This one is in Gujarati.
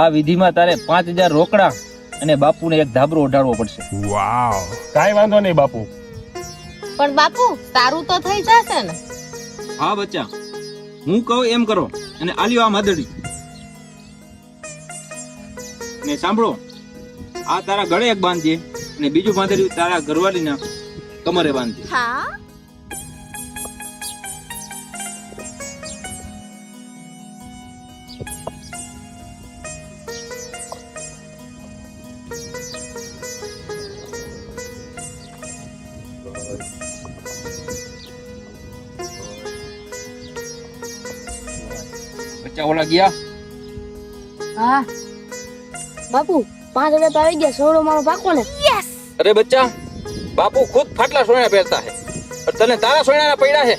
આ વિધિમાં તારે 5000 રોકડા અને બાપુને એક ધાબરો ઓઢાડવો પડશે. વાવ, કાઈ વાંધો નહીં બાપુ. પણ બાપુ તારું તો થઈ જશે ને? હા બચ્ચા, હું કહું એમ કરો અને આલ્યો આ માદડી. ને સાંભળો, આ તારા ગળે એક બાંધજે અને બીજું માદડી તારા ઘરવાળીના કમરે બાંધજે. હા. બચ્ચા ઓલા ગયા? હા બાપુ 5000 તો આવી ગયા. સોળો મારો પાકો ને. અરે બચ્ચા, બાપુ ખુદ ફાટલા સોના પહેરતા હે, પણ તને તારા સોનાના પડ્યા છે.